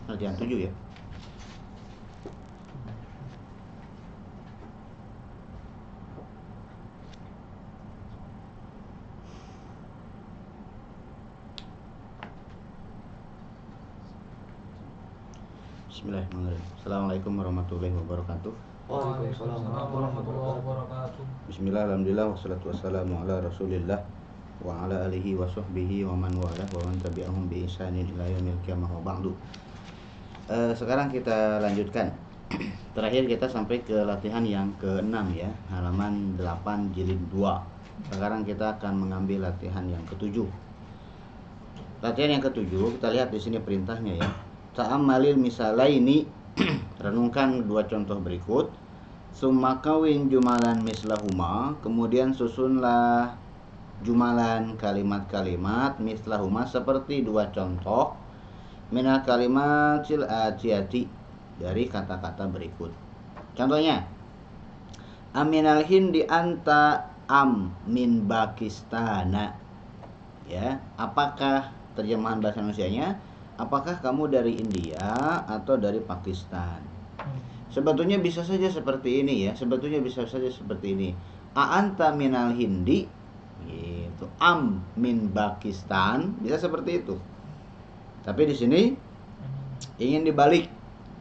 latihan 7 ya. Bismillahirrahmanirrahim. Assalamualaikum warahmatullahi wabarakatuh. Waalaikumsalam warahmatullahi wabarakatuh. Bismillah, alhamdulillah, wassalatu wassalamu ala rasulillah wa ala alihi wa sahbihi wa man walah wa man tabi'ahum bi ihsanin ila yaumil qiyamah wa ba'du. Sekarang kita lanjutkan. Terakhir kita sampai ke latihan yang ke-6 ya, halaman 8 jilid 2. Sekarang kita akan mengambil latihan yang ke-7. Latihan yang ke-7 kita lihat di sini perintahnya ya. Ta'ammalil misalaini, renungkan dua contoh berikut. Summa kawin jumalan mislahuma, kemudian susunlah jumalan kalimat-kalimat mislahuma seperti dua contoh. Minal kalimatil atiyati, dari kata-kata berikut. Contohnya, aminal hindi anta am min Pakistana. Ya, apakah terjemahan bahasa Indonesianya? Apakah kamu dari India atau dari Pakistan? Sebetulnya bisa saja seperti ini ya. Sebetulnya bisa saja seperti ini. A'anta minal hindi, gitu. Am min Pakistan, bisa seperti itu. Tapi di sini ingin dibalik,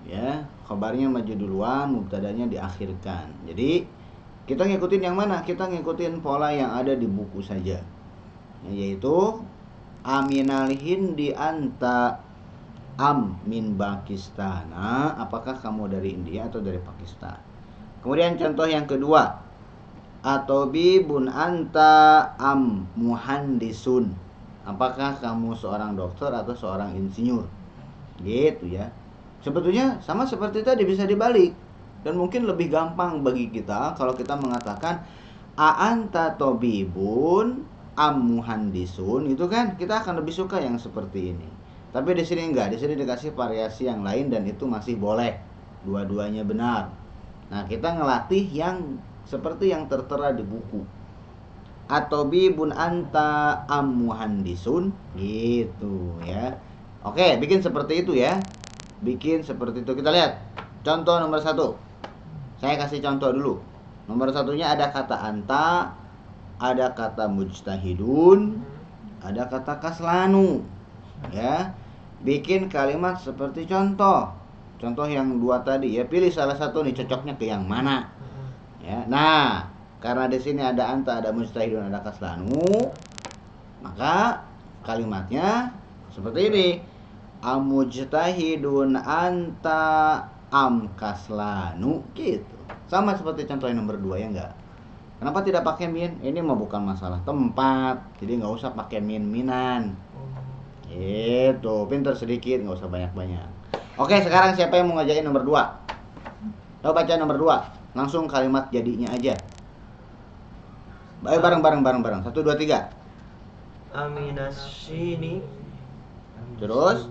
ya. Khabarnya maju duluan, mubtadanya diakhirkan. Jadi kita ngikutin yang mana? Kita ngikutin pola yang ada di buku saja, yaitu aminal hindi anta am min Pakistana, apakah kamu dari India atau dari Pakistan. Kemudian contoh yang kedua, atobibun anta am muhandisun, apakah kamu seorang dokter atau seorang insinyur, gitu ya. Sebetulnya sama seperti tadi, bisa dibalik, dan mungkin lebih gampang bagi kita kalau kita mengatakan a'anta tobibun am muhandisun, itu kan kita akan lebih suka yang seperti ini. Tapi di sini enggak, di sini dikasih variasi yang lain dan itu masih boleh. Dua-duanya benar. Nah, kita ngelatih yang seperti yang tertera di buku. Atobibun anta am muhandisun, gitu ya. Oke, bikin seperti itu ya. Bikin seperti itu. Kita lihat contoh nomor 1. Saya kasih contoh dulu. Nomor 1-nya ada kata anta, ada kata mujtahidun, ada kata kaslanu, ya. Bikin kalimat seperti contoh yang 2 tadi ya. Pilih salah satu nih, cocoknya ke yang mana ya. Nah, karena di sini ada anta, ada mujtahidun, ada kaslanu, maka kalimatnya seperti ini. Amujtahidun anta am kaslanu, gitu. Sama seperti contoh yang nomor 2 ya enggak? Kenapa tidak pakai min? Ini mah bukan masalah tempat, jadi nggak usah pakai min-minan. Itu pinter sedikit, nggak usah banyak-banyak. Oke, sekarang siapa yang mau ngajakin nomor 2? Coba baca nomor 2. Langsung kalimat jadinya aja. Ayo bareng. 1, 2, 3. Aminasini. Terus?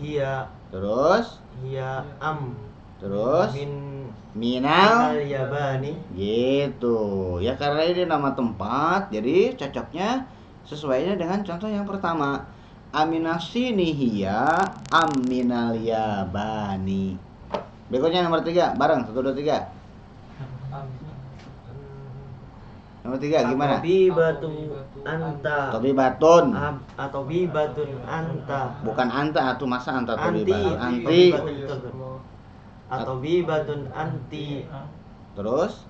Hiya. Terus? Hiya am. Terus? Min Minal yabani. Gitu. Ya karena ini nama tempat, jadi cocoknya sesuainya dengan contoh yang pertama. Aminasini hiya am minal yabani. Berikutnya nomor 3, bareng 1, 2, 3. Nomor 3 gimana? Atobibatu anta. Tobibatun. Atobibatun anta. Bukan anta, atuh masa anta Anti. anti. Atobibatun anti. Terus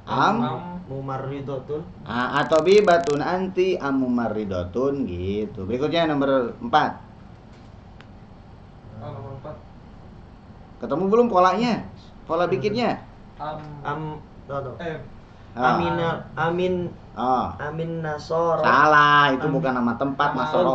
am mumarridotun. atobibatun anti am mumarridotun, gitu. Berikutnya nomor 4. Nomor 4. Ketemu belum polanya? Pola bikinnya? Amin Nasoro. Salah, itu bukan nama tempat, Nasoro.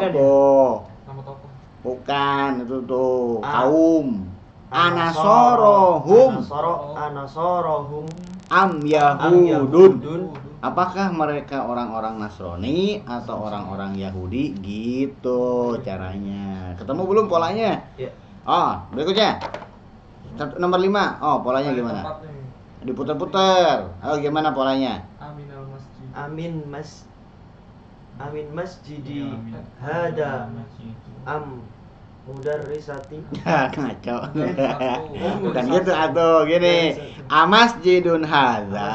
Nama toko. Bukan, itu tuh kaum. Anasorohum Anasorohum am Yahudun. Apakah mereka orang-orang Nasrani atau orang-orang Yahudi? Gitu caranya. Ketemu belum polanya? Ya. Oh, berikutnya. Nomor 5. Oh, polanya gimana? Diputar-putar. Oh, gimana polanya? Aminal masjid. Amin masjidi hada am mudarrisati. Ngaco. Bukan gitu atuh, gini. Amasjidun hadza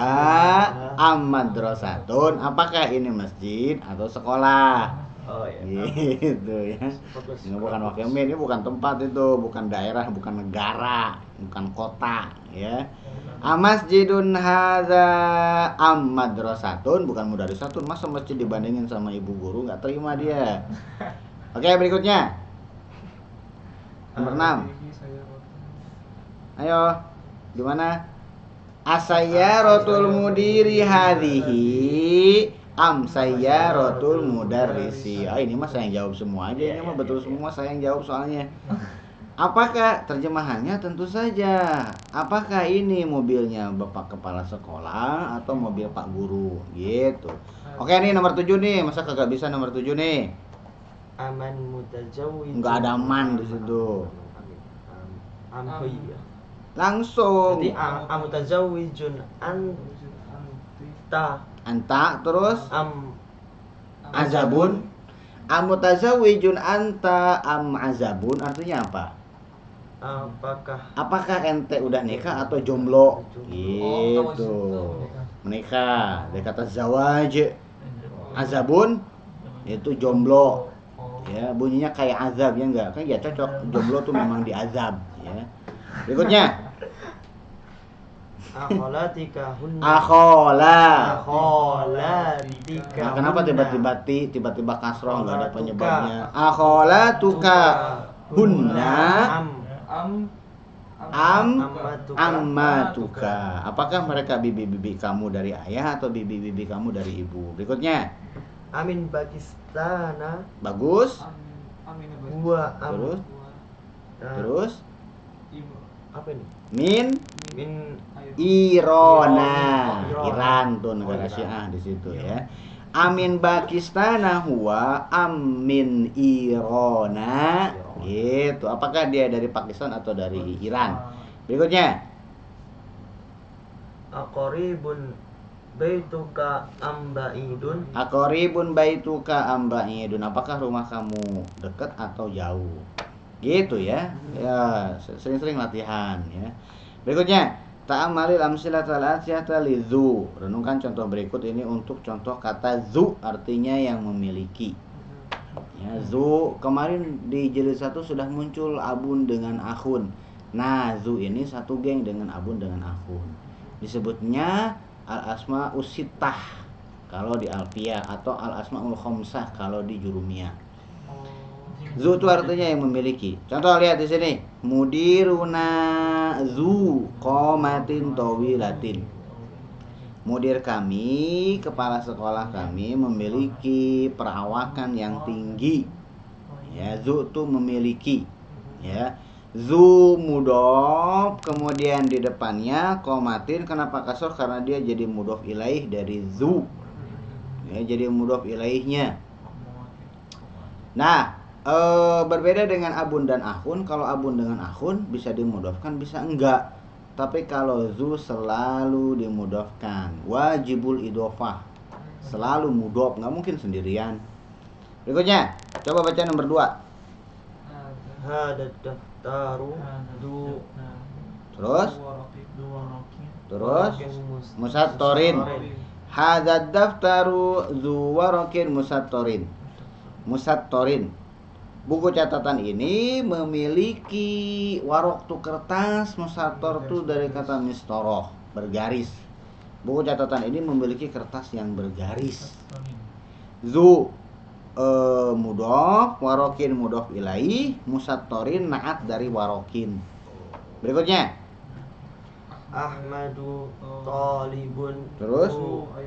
am madrasatun. Apakah ini masjid atau sekolah? Oh iya. Gitu ya. Ini bukan wakil min, ini bukan tempat itu, bukan daerah, bukan negara, bukan kota, ya. Amasjidun hadza am madrasatun, bukan mudarrisatun. Masa masjid dibandingin sama ibu guru, nggak terima dia. Oke, berikutnya. Nomor 6. Ayo, gimana? Asayyaratul mudiri hadhihi am sayyaratul mudarrisi. Ah, ini mah saya yang jawab semua aja. Ini mah betul semua saya yang jawab soalnya. Apakah terjemahannya? Tentu saja. Apakah ini mobilnya Bapak Kepala Sekolah atau mobil Pak Guru? Gitu. Oke, nih nomor 7 nih. Masa kagak bisa nomor 7 nih? Aman mutajawwid. Enggak ada man di situ. Iya. Langsung. Jadi mutajawwijun anta. Anta terus azabun. Amutazawwijun anta am azabun artinya apa? Apakah ente udah nikah atau jomblo? Gitu. Menikah. Dari kata zawaj. Azabun itu jomblo. Ya, bunyinya kayak azab ya enggak? Kan ya cocok. Jomblo tuh memang diazab, ya. Berikutnya. Akholatika hunna. Akholatika. Nah, kenapa tiba-tiba kasroh enggak ada penyebabnya? Akholatuka hunna ammatuka. Apakah mereka bibi-bibi kamu dari ayah atau bibi-bibi kamu dari ibu? Berikutnya. Amin Pakistana. Bagus. Terus apa ini? Min Irona. Iran tuh negara Syiah di situ ya. Amin Pakistana huwa amin Irona. Gitu. Apakah dia dari Pakistan atau dari Iran? Berikutnya. Aqribun baituka ambaidun. Aqribun baituka ambaidun. Apakah rumah kamu dekat atau jauh? Gitu ya. Ya, sering-sering latihan ya. Berikutnya, ta'amalil amsilatal atiyata li zu. Renungkan contoh berikut ini untuk contoh kata zu, artinya yang memiliki. Ya, zu kemarin di jilid 1 sudah muncul abun dengan akhun. Nah, zu ini satu geng dengan abun dengan akhun. Disebutnya al-asma usittah kalau di Alfiyah atau al-asmaul khamsah kalau di Jurumiyah. Zu itu artinya yang memiliki. Contoh lihat di sini. Mudiruna zu qomatin tawilatin. Mudir kami, kepala sekolah kami memiliki perawakan yang tinggi. Ya, zu itu memiliki. Ya. Zu mudhof, kemudian di depannya qomatin. Kenapa kasroh? Karena dia jadi mudhof ilaih dari zu. Ya, jadi mudhof ilaihnya. Nah, berbeda dengan abun dan akhun. Kalau abun dengan akhun bisa dimudhofkan, bisa enggak. Tapi kalau zu selalu dimudhofkan. Wajibul idhofah. Selalu mudhof, enggak mungkin sendirian. Berikutnya, coba baca nomor 2. Hadad daftaru du. Terus musattorin. Hadad daftaru zu warakin musattorin. Buku catatan ini memiliki warok tu kertas. Musattor tu dari kata mistoroh, bergaris. Buku catatan ini memiliki kertas yang bergaris. Zu mudhof, warokin mudhof ilaih, musattorin naat dari warokin. Berikutnya. Ahmadu talibun. Terus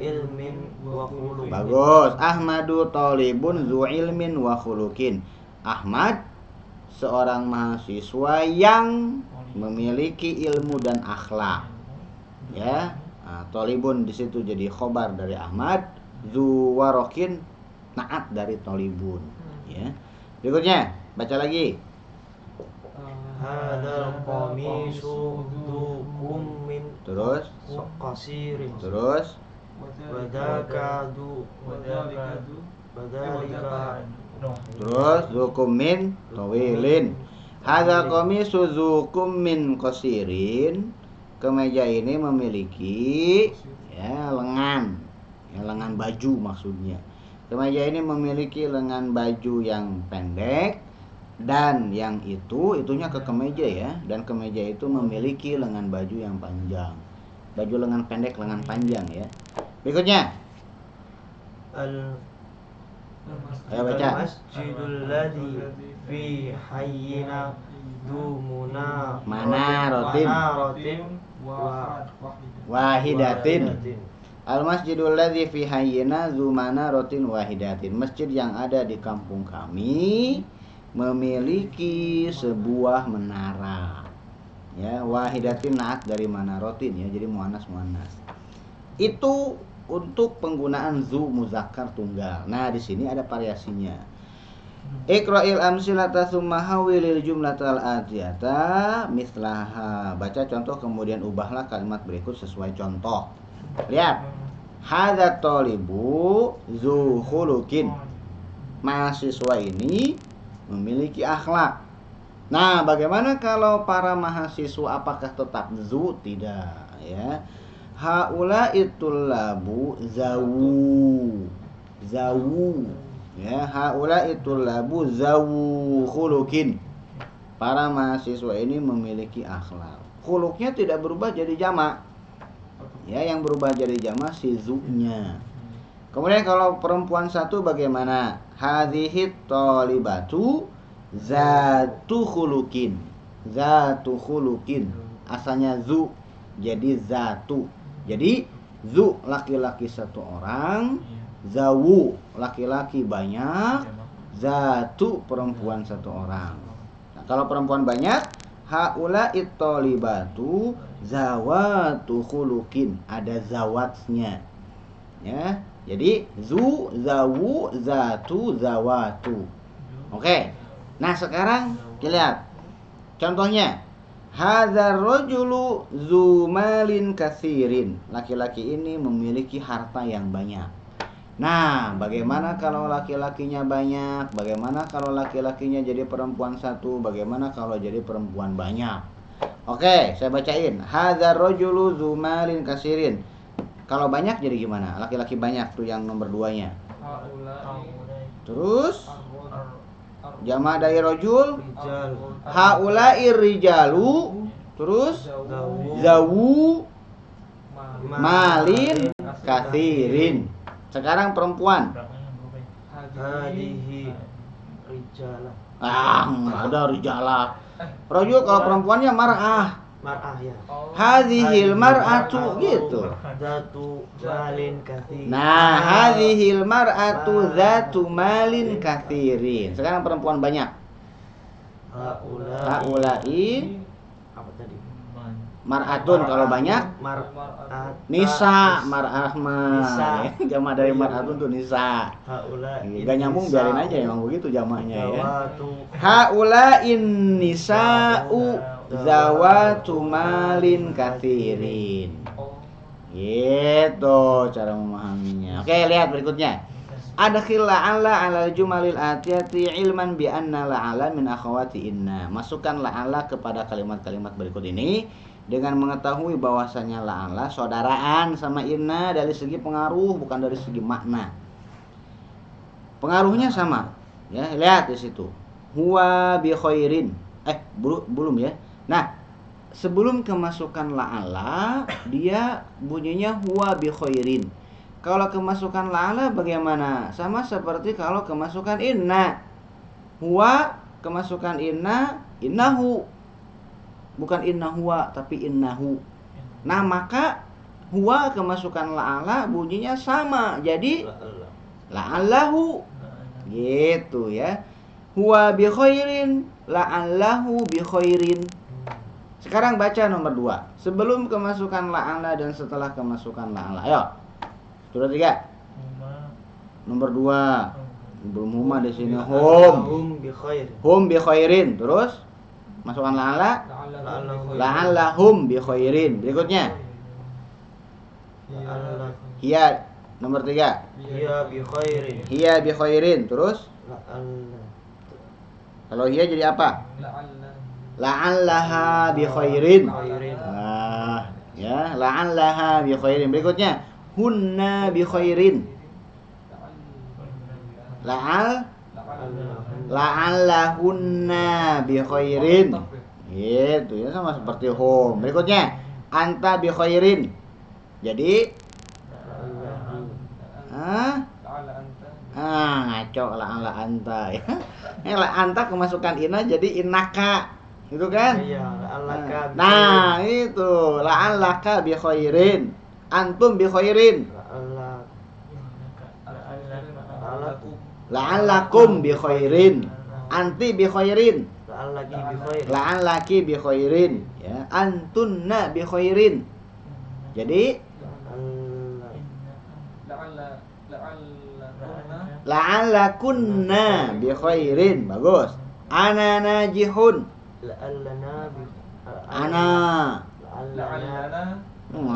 ilmin wa khuluqin. Bagus. Ahmadu talibun zu ilmin wa khuluqin. Ahmad seorang mahasiswa yang memiliki ilmu dan akhlak. Ya, nah, talibun di situ jadi khobar dari Ahmad, zu warokin naat dari talibun. Ya. Berikutnya, baca lagi. Hadzal qamisu dzu kummin. Terus qasirin. Terus Wadaka du wadalika Terus zukum min tawilin. Hadza qamisu zukum min qasirin. Kemeja ini memiliki ya lengan. Ya, lengan baju maksudnya. Kemeja ini memiliki lengan baju yang pendek dan yang itunya ke kemeja ya, dan kemeja itu memiliki lengan baju yang panjang. Baju lengan pendek, lengan panjang ya. Berikutnya. Ayo baca. Masjidul ladzi fi hayyina dumuna Manaratin wahidatin. Al-masjidul ladzi fi hayyina zu manaratin wahidatin. Masjid yang ada di kampung kami memiliki sebuah menara. Ya, wahidatin naat dari manaratin ya, jadi muannas. Itu untuk penggunaan zu muzakkar tunggal. Nah, di sini ada variasinya. Iqra'il amsilata tsumma hawilil jumlatal atiyata mislaha. Baca contoh kemudian ubahlah kalimat berikut sesuai contoh. Lihat. Hadza thalibu zu khuluqin. Mahasiswa ini memiliki akhlak. Nah, bagaimana kalau para mahasiswa apakah tetap zu? Tidak, ya. Haula itullabu zawu ya, haula itullabu zawu khuluqin. Para mahasiswa ini memiliki akhlak. Khuluqnya tidak berubah jadi jamak. Ya, yang berubah jadi jamak si zu-nya. Kemudian kalau perempuan satu bagaimana? Hadhihi thalibatu zatu khuluqin. Asalnya zu jadi zatu. Jadi zu laki-laki satu orang, zawu laki-laki banyak, zatu perempuan satu orang. Nah, kalau perempuan banyak, haula ittolibatu zawatu khuluqin, ada zawatnya. Ya, jadi zu, zawu, zatu, zawatu. Oke. Nah, sekarang kita lihat contohnya. Hadzal rajulu zu malin katsirin. Laki-laki ini memiliki harta yang banyak. Nah, bagaimana kalau laki-lakinya banyak? Bagaimana kalau laki-lakinya jadi perempuan satu? Bagaimana kalau jadi perempuan banyak? Oke, saya bacain. Hadzal rajulu zu malin katsirin. Kalau banyak jadi gimana? Laki-laki banyak tuh yang nomor 2-nya. Terus jama' dari rajul haula'ir rijalu. Terus zawu malin katsirin. Sekarang perempuan. Hadihi rijalah. Nggak ada rijalah. Rajul kalau perempuannya mar'ah. Mar'ah ya. Hadhil mar'atu gitu. Zatu malin katsirin. Nah, hadhil mar'atu zatu malin katsirin. Sekarang perempuan banyak. Haula'i apa tadi? mar'atun kalau banyak. Mar'at. Nisa, mar'ah Nisa. Jama' dari mar'atun tuh nisa. Haula'i. Gak nyambung, biarin aja emang begitu jamaknya ya. Zawatu. Haula'in nisa'u zawatu malin katsirin. Gitu cara memahaminya. Oke, lihat berikutnya. Adkhil la'ala 'alal jumalil atiyati ilman bi anna la'ala min akhawati inna. Masukkan la'ala kepada kalimat-kalimat berikut ini dengan mengetahui bahwasanya la'ala saudaraan sama inna dari segi pengaruh bukan dari segi makna. Pengaruhnya sama. Ya, lihat di situ. Huwa bi khairin. Belum ya. Nah, sebelum kemasukan la'ala, dia bunyinya huwa bi khairin. Kalau kemasukan la'ala bagaimana? Sama seperti kalau kemasukan inna. Huwa kemasukan inna, innahu. Bukan inna huwa, tapi innahu. Nah, maka huwa kemasukan la'ala bunyinya sama. Jadi la'allahu. Gitu ya. Huwa bi khairin, la'allahu bi khairin. Sekarang baca nomor 2. Sebelum kemasukan la'ala dan setelah kemasukan la'ala. Ayo. Sudah 3. Nomor 2. Belum huma di sini. Hum bi khairin. Terus masukkan la'ala. La'allahum bi khairin. Berikutnya. Hiya Nomor 3. Hiya bi khairin. Hiya bi khairin. Terus La'alla. kalau hiya jadi apa? La'alla. La'allaha bi khairin. Khairin. Ya, la'allaha bi khairin. Berikutnya, hunna bi khairin. La'allahunna bi khairin. Gitu ya, sama seperti hum. Berikutnya, anta bi khairin. Jadi ngaco la'alla anta ya. La anta kemasukan ina jadi innaka. Gitu kan? Iya, la'allaka bi Nah, itu la'allaka bi khairin. Antum bi khairin. La'allakum bi khairin. Anti bi khairin. La'allaki bi khair. La'allaki bi khairin. Ya, antunna bi khairin. Jadi la'allakunna bi khairin. Bagus. Ana najihun. La'allana bi Ana. La'allana.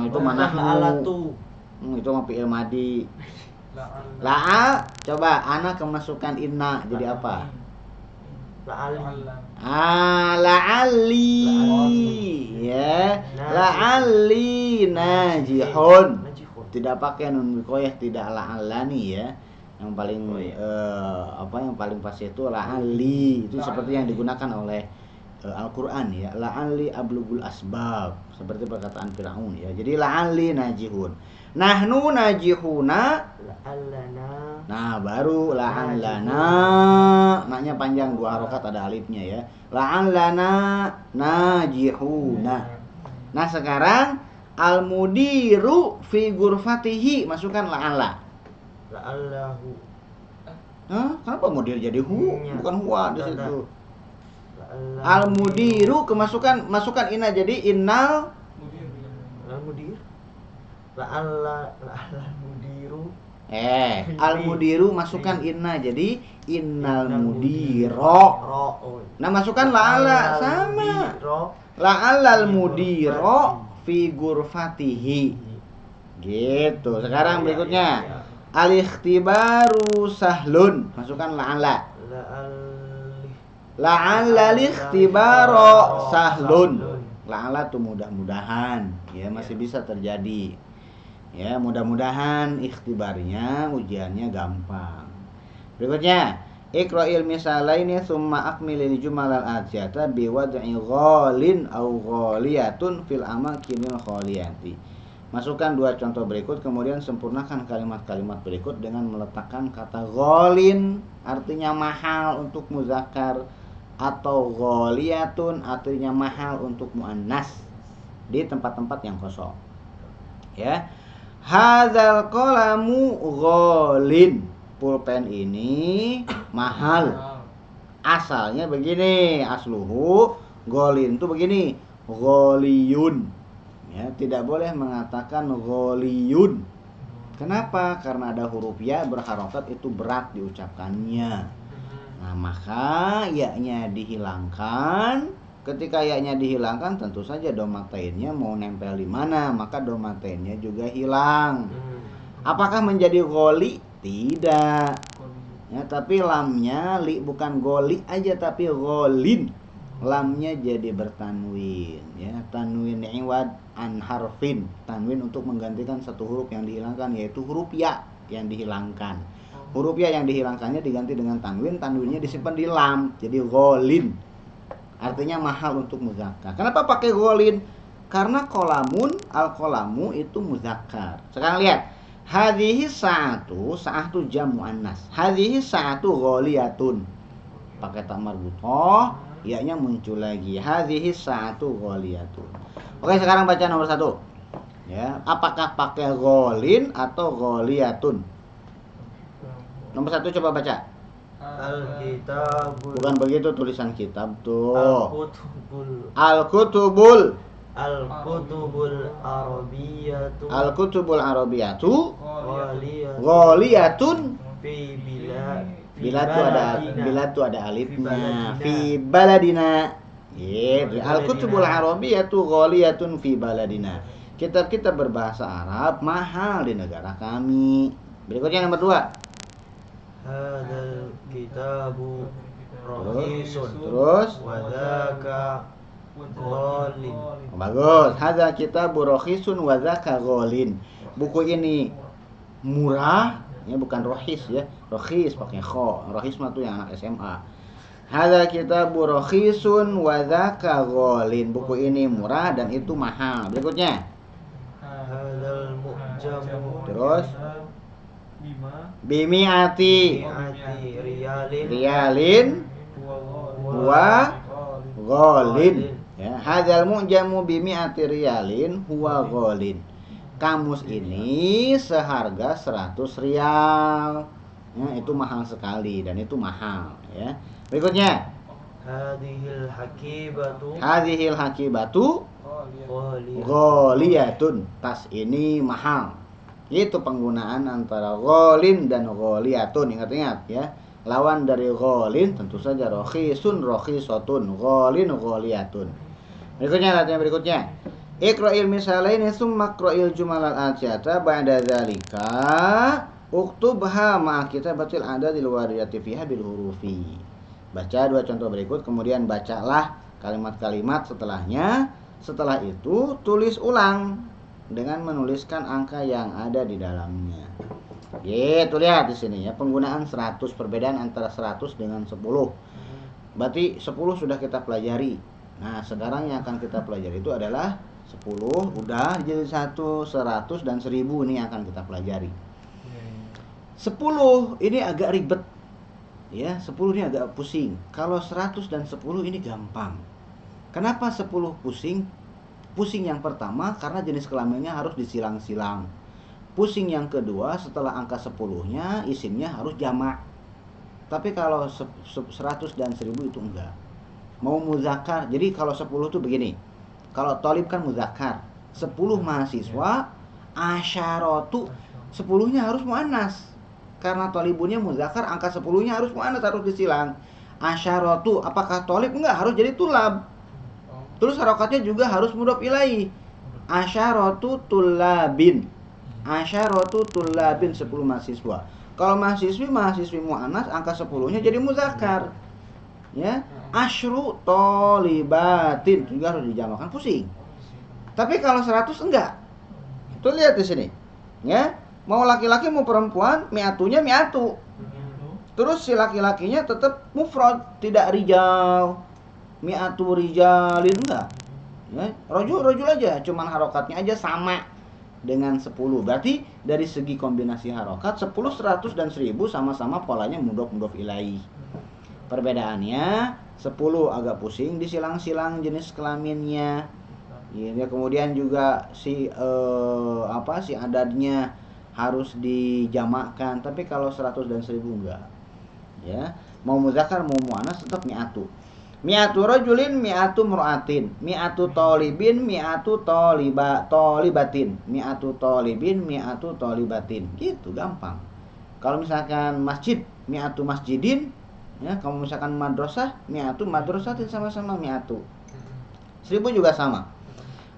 Itu mana? La'allatu. Itu mah fi'il madi. La'a, coba ana kemasukan inna jadi apa? La'alli. La'alli. Ya. La'alli najihun. Tidak pakai nun wiqayah, tidak la'allani ya. Yang paling yang paling pas itu la'alli. Itu seperti yang digunakan oleh Al-Qur'an ya. La'alli ablugul asbab, seperti perkataan Firaun ya. Jadi la'alli najihun. Nahnu najihuna. La'allana. Nah, baru la'allana. Maknya panjang, 2 harokat ada alifnya ya. La'allana najihuna. Nah, sekarang al-mudiru fi ghurfatihi, masukkan la'alla. La'allahu. Kenapa mudir jadi hu? Bukan huwa di situ. La'allahu. Al-mudiru masukkan inna jadi innal Al-mudir. La'alla mudiru. Al-mudiru masukkan inna jadi innal mudiro. Nah, masukkan la'alla sama. La'allal mudiro fi ghurfatihi. Gitu. Sekarang berikutnya. Al-ikhtibaru sahlun. Masukkan la'alla. La'allal ikhtibaro sahlun. La'alla tuh mudah-mudahan ya, masih bisa terjadi. Ya, mudah-mudahan ikhtibarnya, ujiannya gampang. Berikutnya, iqra'il misalaini tsumma akmilil jumalal atiyata biwad'i ghalin aw ghaliyatun fil amakinil khaliyati. Masukkan 2 contoh berikut, kemudian sempurnakan kalimat-kalimat berikut dengan meletakkan kata ghalin, artinya mahal untuk muzakkar, atau ghaliyatun, artinya mahal untuk muannas, di tempat-tempat yang kosong. Ya. Hadzal qalamu ghalin. Pulpen ini mahal. Asalnya begini, asluhu ghalin itu begini, ghaliyun. Ya, tidak boleh mengatakan ghaliyun. Kenapa? Karena ada huruf ya berharokat, itu berat diucapkannya. Nah, maka ya-nya dihilangkan. Ketika ya-nya dihilangkan, tentu saja domatainnya mau nempel di mana, maka domatainnya juga hilang. Apakah menjadi goli? Tidak. Ya, tapi lamnya li, bukan goli aja tapi golin. Lamnya jadi bertanwin ya, tanwin iwad an harfin. Tanwin untuk menggantikan satu huruf yang dihilangkan, yaitu huruf ya yang dihilangkan. Huruf ya yang dihilangkannya diganti dengan tanwin, tanwinnya disimpan di lam, jadi golin. Artinya mahal untuk muzakkar. Kenapa pakai ghalin? Karena qolamun, al-qolamu itu muzakkar. Sekarang lihat. Hadhihi sa'atu, sa'atu jam muannas. Hadhihi sa'atu ghaliyatun. Pakai ta marbutah, ya-nya muncul lagi. Hadhihi sa'atu ghaliyatun. Oke, sekarang baca nomor 1. Ya, apakah pakai ghalin atau ghaliyatun? Nomor 1 coba baca. Al-kitabul. Bukan begitu tulisan kitab tuh. Al-kutubul. Al-kutubul. Al-kutubul arabiyatu. Al-kutubul arabiyatu. Ghaliyatun. Ghaliyatun. Fi bila. Bila tuh ada alifnya. Fi baladina. Gitu. Al-kutubul arabiyatu ghaliyatun fi baladina. Kitab-kitab berbahasa Arab mahal di negara kami. Berikutnya nomor 2. Hadzal kitabu rahisun Terus wa dzaka ghalin. bagus. Hadza kitabu rakhisun wa dzaka ghalin. Buku ini murah, ya bukan rohis ya. Rohis pakai kho. Rohis mah tuh yang anak SMA. Hadza kitabu rakhisun wa dzaka ghalin. Buku ini murah dan itu mahal. Berikutnya. Hadzal mu'jamu Terus Bima bimiati riyalin riyalin wa ghalin. Ya, hadzal mu'jamu bimiati riyalin huwa ghalin. Kamus ini seharga 100 rial. Ya, itu mahal sekali dan itu mahal ya. Berikutnya. hadhil hakibatu Hadhil hakibatu ghaliyah. ghaliyatun. Tas ini mahal. Itu penggunaan antara ghalin dan ghaliyatun. Ingat-ingat ya. Lawan dari ghalin tentu saja rakhisun rakhisatun, ghalin ghaliyatun. Berikutnya latihan berikutnya. Iqra'il misalaini tsumma iqra'il jumalal atiyata ba'da dzalika uktubha ma kitabatil adadil waridati fiha bil hurufi. Baca 2 contoh berikut kemudian bacalah kalimat-kalimat setelahnya. Setelah itu tulis ulang dengan menuliskan angka yang ada di dalamnya. Gitu, lihat di sini ya, penggunaan 100, perbedaan antara 100 dengan 10. Berarti 10 sudah kita pelajari. Nah, sekarang yang akan kita pelajari itu adalah 10 udah jadi 1, 100 dan 1000 ini yang akan kita pelajari. 10 ini agak ribet. Ya, 10 ini agak pusing. Kalau 100 dan 10 ini gampang. Kenapa 10 pusing? Pusing yang pertama karena jenis kelaminnya harus disilang-silang. Pusing yang kedua setelah angka 10-nya isimnya harus jamak. Tapi kalau 100 dan 1000 itu enggak. Mau muzakkar. Jadi kalau 10 itu begini. Kalau thalib kan muzakkar. 10 mahasiswa, asyaratu 10-nya harus muannas. Karena thalibunnya muzakkar, angka 10-nya harus muannas, harus disilang. Asyaratu apakah thalib? Enggak, harus jadi tulab. Terus harokatnya juga harus mudhof ilaih. Asyaratu tullabin. Asyaratu tullabin 10 mahasiswa. Kalau mahasiswi muannas angka 10-nya jadi muzakkar. Ya. Asyru tholibatin juga harus dijamakkan, pusing. Tapi kalau 100 enggak. Tuh lihat di sini. Ya. Mau laki-laki mau perempuan, mi'atunya mi'atu. Terus si laki-lakinya tetap mufrad, tidak rijal. Mi'atu rijalin enggak. Ya, rojul aja, cuman harokatnya aja sama dengan 10. Berarti dari segi kombinasi harokat 10, 100 dan 1000 sama-sama polanya mudhof ilaih. Perbedaannya 10 agak pusing disilang-silang jenis kelaminnya. Ya, kemudian juga si adadnya harus dijamakkan. Tapi kalau 100 dan 1000 enggak. Ya, mau muzakkar mau muannas tetap mi'atu. Mi'atu rajulin, mi'atu mur'atin, mi'atu thalibin, mi'atu thalibatin, mi'atu thalibin, mi'atu thalibatin. Gitu, gampang. Kalau misalkan masjid, mi'atu masjidin, ya, kalau misalkan madrasah, mi'atu madrasatin, sama-sama mi'atu. 1000 juga sama.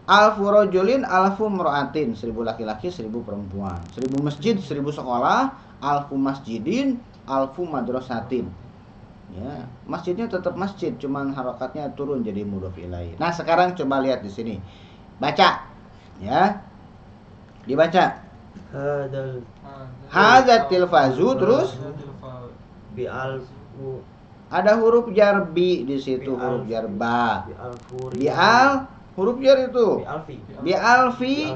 Alfu rajulin, alfu mur'atin, 1000 laki-laki, 1000 perempuan. 1000 masjid, 1000 sekolah, alfu masjidin, alfu madrasatin. Ya, masjidnya tetap masjid, cuman harokatnya turun jadi mudhof ilaih. Nah, sekarang coba lihat di sini. Baca. Ya. Dibaca. Hadzal tilfazu terus bi alfu. Ada huruf jar bi di situ, huruf jar ba. Bi al huruf jar itu. Bi alfi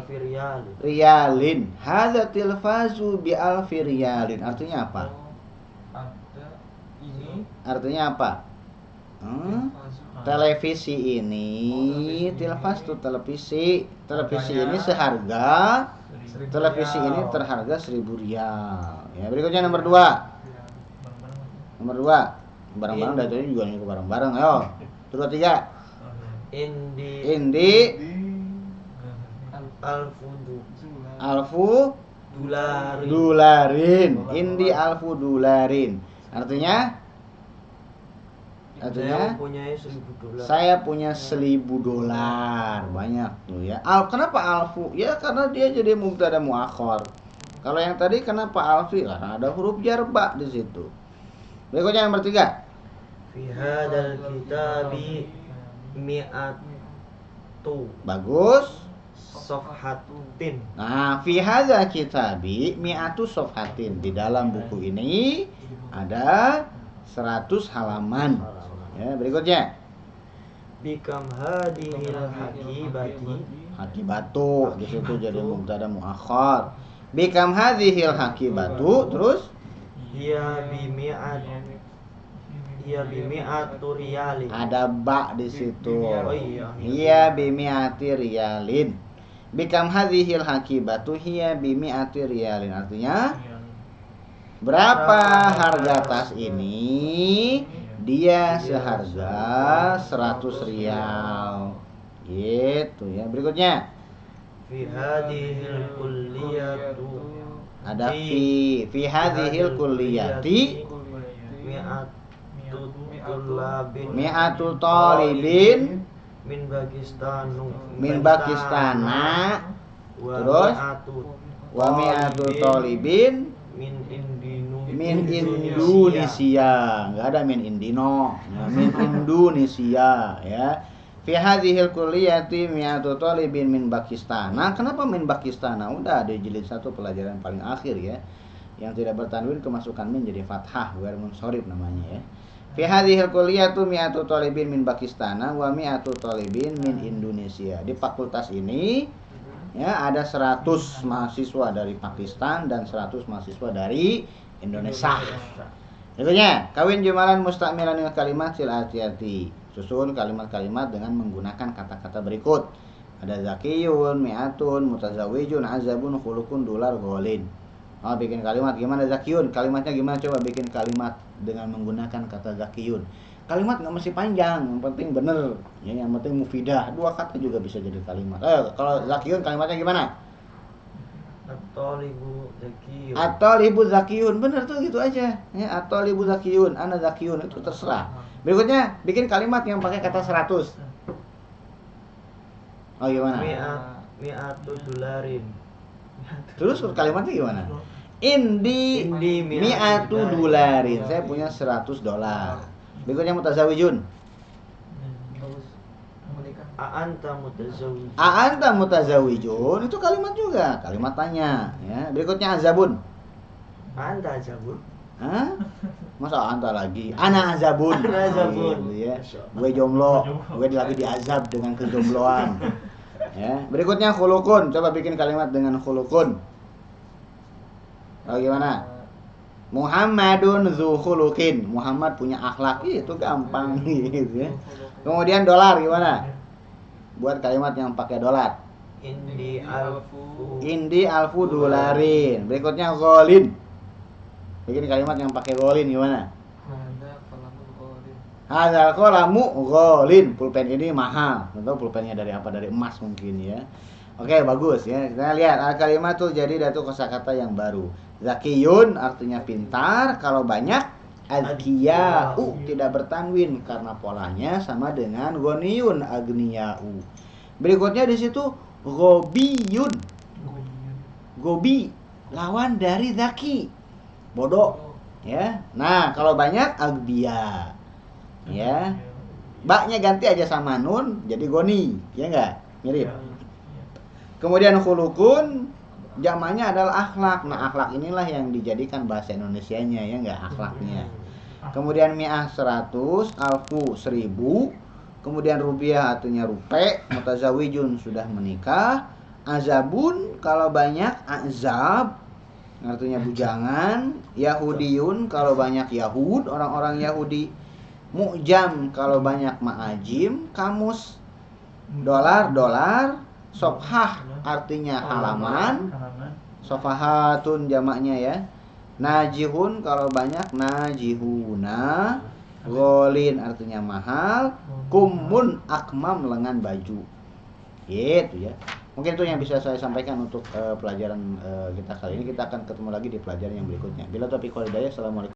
riyalin. Hadzal tilfazu bi alfi riyalin. Artinya apa? Artinya apa? Televisi ini, tilfaz itu televisi. Televisi ini seharga, televisi ini terharga 1000 rial. Ya, berikutnya nomor 2. Nomor 2. Barang-barang datanya juga nih barang-barang. Ayo. 2, 3. Indi alfu dularin. Indi alfu dularin. Artinya Artinya mempunyai $1.000. saya punya $1.000. Banyak tuh ya. Kenapa alfu? Ya karena dia jadi mubtada muakhar. Kalau yang tadi kenapa alfi? Karena ada huruf jar ba di situ. Berikutnya nomor 3. Fi hadzal kitabi mi'atu Bagus. safhatin. Nah, fi hadzal kitabi mi'atu safhatin. Di dalam buku ini ada 100 halaman. Ya, berikutnya. Bikam hadhil hakibati. Hakibatu di situ jadi mubtada muakhar. Bikam hadhil hakibatu, terus Hiya bimi'atu riyalin. ada ba di situ. Oh iya. Hiya bimi'ati riyalin. Bikam hadhil hakibatu hiya bimi'ati riyalin. Artinya berapa harga tas ini? Dia seharga 100 rial. Gitu ya. Berikutnya. Fi hadhil kulliyatu. Ada fi hadhil kulliyati mi'atu talibin min Pakistana. Terus wa mi'atu talibin min Indonesia. Enggak ada min Indino, ya, min Indonesia ya. Fi hadhil kulliyati mi'atu talibin min Pakistana. Kenapa min Pakistana? Udah di jilid 1 pelajaran paling akhir ya. Yang tidak bertanwin kemasukan min jadi fathah, ghair munsharif namanya ya. Fi hadhil kulliyatu mi'atu talibin min Pakistana wa mi'atu talibin min Indonesia. Di fakultas ini ya ada 100 mahasiswa dari Pakistan dan 100 mahasiswa dari Indonesia. Berikutnya, kawin jumalan musta'milan dengan kalimat sil atiyati. Susun kalimat-kalimat dengan menggunakan kata-kata berikut. Ada zakiyun, mi'atun, mutazawijun, azabun, khulukun, dolar, golin. Oh, bikin kalimat gimana zakiyun? Kalimatnya gimana? Coba bikin kalimat dengan menggunakan kata zakiyun. Kalimat nggak mesti panjang, yang penting bener. Ya, yang penting mufidah. 2 kata juga bisa jadi kalimat. Kalau zakiyun kalimatnya gimana? At-talibu zakiyun. Bener tuh gitu aja. Ya, at-talibu zakiyun, ana zakiyun, itu terserah. Berikutnya, bikin kalimat yang pakai kata 100. Oh, gimana? Mi'atu dolarin. Terus kalimatnya gimana? Indi mi'atu dolarin. Saya punya $100. Berikutnya mutazawijun. A'anta mutazawijun. Itu kalimat juga, kalimat tanya ya. Berikutnya azabun. Anta azabun. Hah? Masa anta lagi? Ana azabun. Ana azabun. Gitu ya. Gue jomblo, gue lagi diazab dengan kejombloan. Ya. Berikutnya khulukun. Coba bikin kalimat dengan khulukun. Oh, gimana? Muhammadun dzu khuluqin. Muhammad punya akhlak. Itu gampang gitu ya. Kemudian dolar gimana? Buat kalimat yang pakai dolar. Indi alfu dolarin. Berikutnya golin. Bikin kalimat yang pakai golin gimana? Hadzal qalamu golin. Pulpen ini mahal. Tentu pulpennya dari apa? Dari emas mungkin ya. Oke, bagus ya. Kita lihat kalimat tuh jadi datu kosakata yang baru. Zakiyun artinya pintar. Kalau banyak azkiyau tidak bertanwin karena polanya sama dengan ghaniyun agniyau. Berikutnya di situ gobiyun. Gobi lawan dari zaki. Bodoh ya. Nah, kalau banyak agbiya. Ya. Baknya ganti aja sama nun jadi goni, ya enggak? Mirip. Kemudian khulukun jamaknya adalah akhlak. Nah, akhlak inilah yang dijadikan bahasa Indonesianya ya enggak, akhlaknya. Kemudian mi'ah 100, alfu 1000. Kemudian rupiah artinya rupiah, mutazawijun sudah menikah, azabun kalau banyak azab artinya bujangan, yahudiyun kalau banyak yahud, orang-orang Yahudi, mu'jam kalau banyak ma'ajim, kamus dolar, sofhah artinya halaman, sofahatun jamaknya ya. Najihun kalau banyak najihuna, golin artinya mahal, kumun akmam lengan baju. Gitu ya. Mungkin itu yang bisa saya sampaikan untuk pelajaran kita kali ini. Kita akan ketemu lagi di pelajaran yang berikutnya. Bila taufiq wal hidayah. Assalamualaikum.